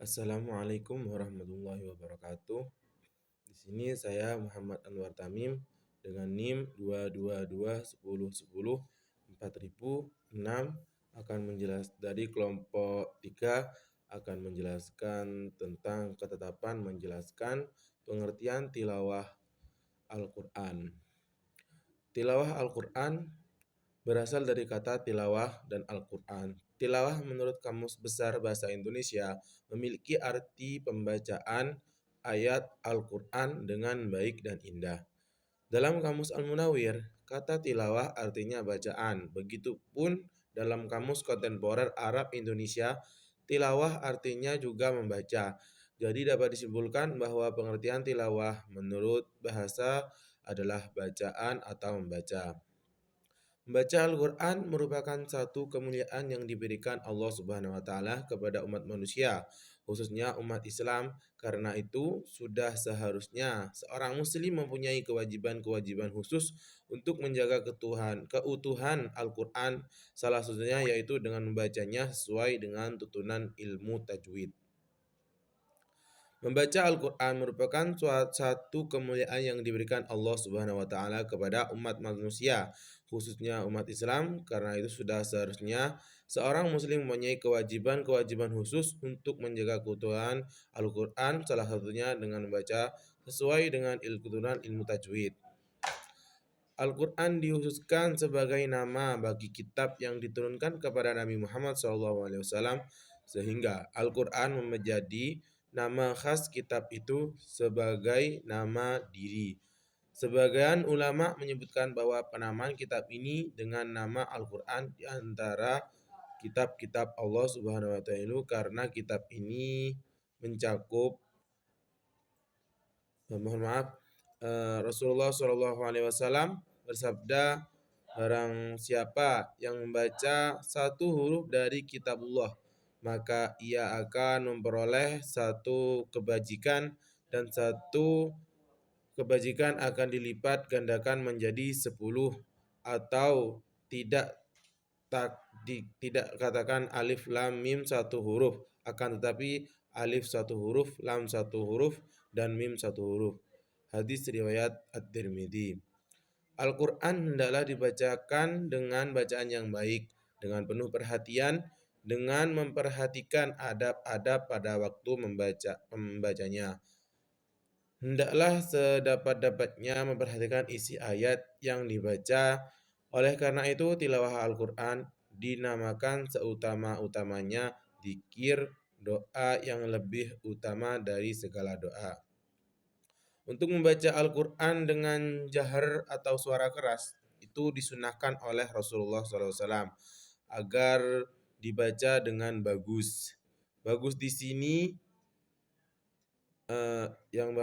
Assalamualaikum warahmatullahi wabarakatuh. Di sini saya Muhammad Anwar Tamim dengan NIM 22210104006 akan dari kelompok 3 akan menjelaskan tentang ketetapan menjelaskan pengertian tilawah Al-Qur'an. Tilawah Al-Qur'an berasal dari kata tilawah dan Al-Qur'an. Tilawah menurut Kamus Besar Bahasa Indonesia memiliki arti pembacaan ayat Al-Qur'an dengan baik dan indah. Dalam Kamus Al-Munawwir, kata tilawah artinya bacaan. Begitupun dalam Kamus Kontemporer Arab Indonesia, tilawah artinya juga membaca. Jadi dapat disimpulkan bahwa pengertian tilawah menurut bahasa adalah bacaan atau membaca. Membaca Al-Quran merupakan satu kemuliaan yang diberikan Allah Subhanahu wa Ta'ala kepada umat manusia, khususnya umat Islam. Karena itu, sudah seharusnya seorang Muslim mempunyai kewajiban-kewajiban khusus untuk menjaga keutuhan Al-Quran, salah satunya yaitu dengan membacanya sesuai dengan tuntunan ilmu tajwid. Membaca Al-Quran merupakan satu kemuliaan yang diberikan Allah Subhanahu wa Ta'ala kepada umat manusia, khususnya umat Islam. Karena itu sudah seharusnya seorang Muslim mempunyai kewajiban-kewajiban khusus untuk menjaga keutuhan Al-Quran, salah satunya dengan membaca sesuai dengan ilmu tajwid. Al-Quran dikhususkan sebagai nama bagi kitab yang diturunkan kepada Nabi Muhammad SAW, sehingga Al-Quran menjadi nama khas kitab itu sebagai nama diri. Sebagian ulama menyebutkan bahwa penamaan kitab ini dengan nama Al-Quran di antara kitab-kitab Allah Subhanahu wa Ta'ala karena kitab ini mencakup Rasulullah SAW bersabda, barang siapa yang membaca satu huruf dari kitabullah, maka ia akan memperoleh satu kebajikan, dan satu kebajikan akan dilipat gandakan menjadi 10, atau tidak katakan alif lam mim satu huruf, akan tetapi alif satu huruf, lam satu huruf, dan mim satu huruf. Hadis riwayat At-Tirmidzi. Al-Quran hendaklah dibacakan dengan bacaan yang baik, dengan penuh perhatian, dengan memperhatikan adab-adab pada waktu membacanya. Hendaklah sedapat-dapatnya memperhatikan isi ayat yang dibaca. Oleh karena itu, tilawah Al-Quran dinamakan seutama-utamanya dzikir, doa yang lebih utama dari segala doa. Untuk membaca Al-Quran dengan jahar atau suara keras itu disunahkan oleh Rasulullah SAW agar dibaca dengan bagus. Bagus di sini yang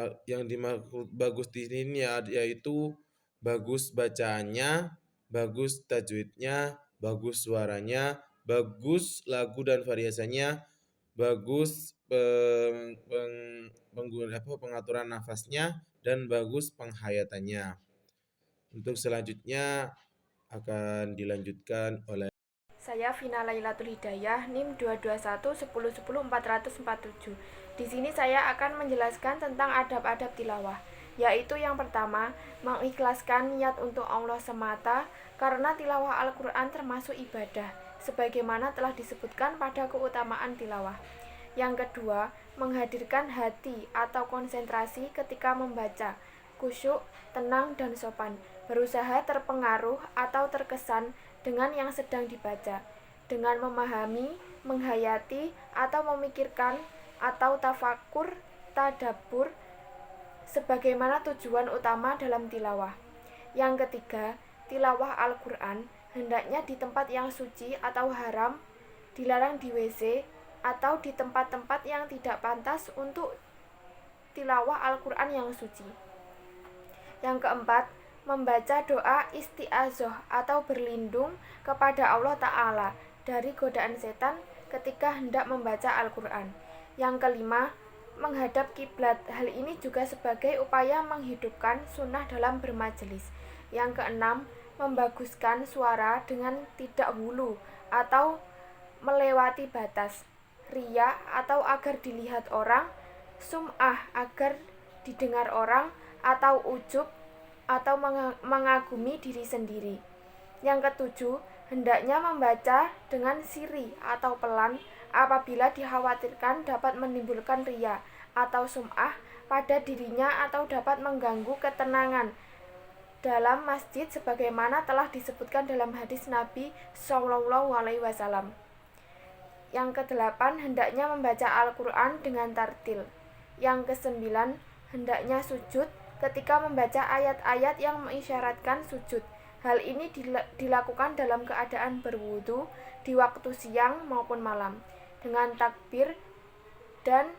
dimaksud bagus di sini yaitu bagus bacaannya, bagus tajwidnya, bagus suaranya, bagus lagu dan variasinya, bagus pengaturan nafasnya, dan bagus penghayatannya. Untuk selanjutnya akan dilanjutkan oleh Saya Vina Lailatul Hidayah, NIM 22110104047. Di sini saya akan menjelaskan tentang adab-adab tilawah, yaitu yang pertama, mengikhlaskan niat untuk Allah semata, karena tilawah Al-Quran termasuk ibadah, sebagaimana telah disebutkan pada keutamaan tilawah. Yang kedua, menghadirkan hati atau konsentrasi ketika membaca, khusyuk, tenang, dan sopan, berusaha terpengaruh atau terkesan dengan yang sedang dibaca, dengan memahami, menghayati, atau memikirkan, atau tafakur, tadabbur, sebagaimana tujuan utama dalam tilawah. Yang ketiga, tilawah Al-Quran hendaknya di tempat yang suci atau haram, dilarang di WC, atau di tempat-tempat yang tidak pantas untuk tilawah Al-Quran yang suci. Yang keempat, membaca doa isti'azoh atau berlindung kepada Allah Ta'ala dari godaan setan ketika hendak membaca Al-Quran. Yang kelima, menghadap kiblat. Hal ini juga sebagai upaya menghidupkan sunnah dalam bermajelis. Yang keenam, membaguskan suara dengan tidak hulu atau melewati batas. riya atau agar dilihat orang, sum'ah agar didengar orang, atau ujub atau mengagumi diri sendiri. Yang ketujuh, hendaknya membaca dengan siri atau pelan apabila dikhawatirkan dapat menimbulkan riya atau sum'ah pada dirinya atau dapat mengganggu ketenangan dalam masjid sebagaimana telah disebutkan dalam hadis Nabi SAW. Yang kedelapan, hendaknya membaca Al-Quran dengan tartil. Yang kesembilan, hendaknya sujud ketika membaca ayat-ayat yang mengisyaratkan sujud. Hal ini dilakukan dalam keadaan berwudu di waktu siang maupun malam dengan takbir, dan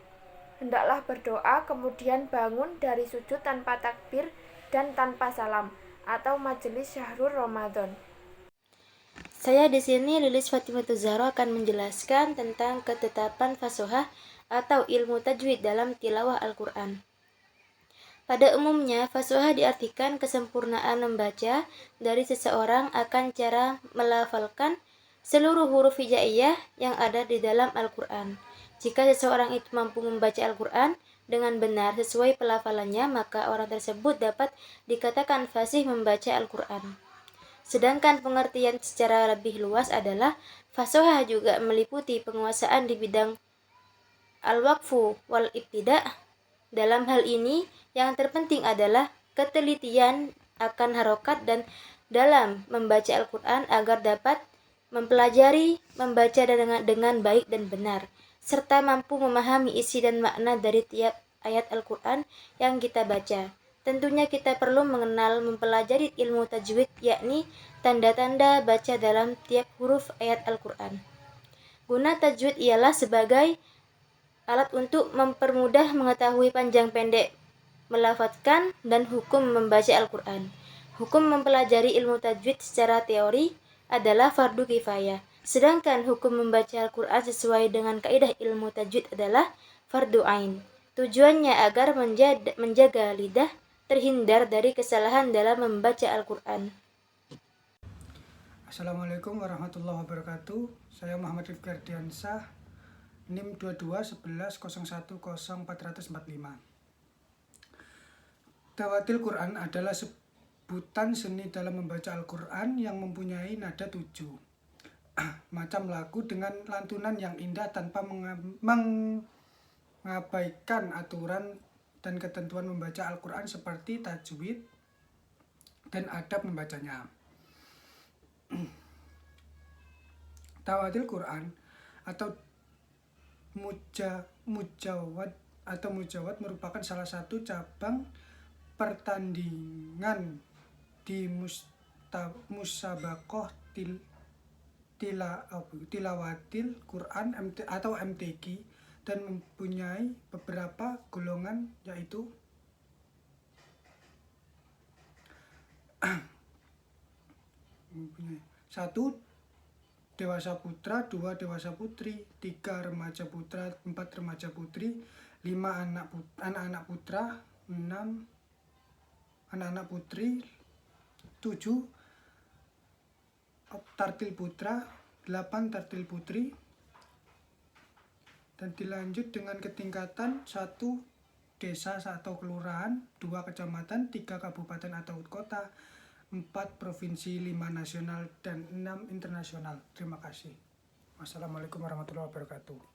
hendaklah berdoa kemudian bangun dari sujud tanpa takbir dan tanpa salam atau majelis syahrul Ramadan. Saya di sini Lilis Fatimah Zahra akan menjelaskan tentang ketetapan fasohah atau ilmu tajwid dalam tilawah Al-Quran. Pada umumnya, fasohah diartikan kesempurnaan membaca dari seseorang akan cara melafalkan seluruh huruf hijaiyah yang ada di dalam Al-Quran. Jika seseorang itu mampu membaca Al-Quran dengan benar sesuai pelafalannya, maka orang tersebut dapat dikatakan fasih membaca Al-Quran. Sedangkan pengertian secara lebih luas adalah fasohah juga meliputi penguasaan di bidang al-waqfu wal ibtida'. Dalam hal ini, yang terpenting adalah ketelitian akan harokat dan dalam membaca Al-Quran agar dapat mempelajari, membaca dengan baik dan benar, serta mampu memahami isi dan makna dari tiap ayat Al-Quran yang kita baca. Tentunya kita perlu mengenal mempelajari ilmu tajwid, yakni tanda-tanda baca dalam tiap huruf ayat Al-Quran. Guna tajwid ialah sebagai alat untuk mempermudah mengetahui panjang pendek melafadzkan dan hukum membaca Al-Quran. Hukum mempelajari ilmu tajwid secara teori adalah fardu kifayah, sedangkan hukum membaca Al-Quran sesuai dengan kaidah ilmu tajwid adalah fardu ain. Tujuannya agar menjaga lidah terhindar dari kesalahan dalam membaca Al-Quran. Assalamualaikum warahmatullahi wabarakatuh. Saya Muhammad Rifki Ardiansyah, NIM 2211010445. Dawatil Quran adalah sebutan seni dalam membaca Al-Quran yang mempunyai nada 7 macam lagu dengan lantunan yang indah tanpa mengabaikan aturan dan ketentuan membaca Al-Quran seperti tajwid dan adab membacanya. Dawatil Quran atau mujawad merupakan salah satu cabang pertandingan di musabaqah tilawatil Quran atau MTQ dan mempunyai beberapa golongan, yaitu satu, dewasa putra, 2 dewasa putri, 3 remaja putra, 4 remaja putri, 5 anak-anak putra, 6 anak-anak putri, 7 tartil putra, 8 tartil putri, dan dilanjut dengan ketingkatan 1 desa atau kelurahan, 2 kecamatan, 3 kabupaten atau kota, 4 provinsi, 5 nasional, dan 6 internasional. Terima kasih. Wassalamualaikum warahmatullahi wabarakatuh.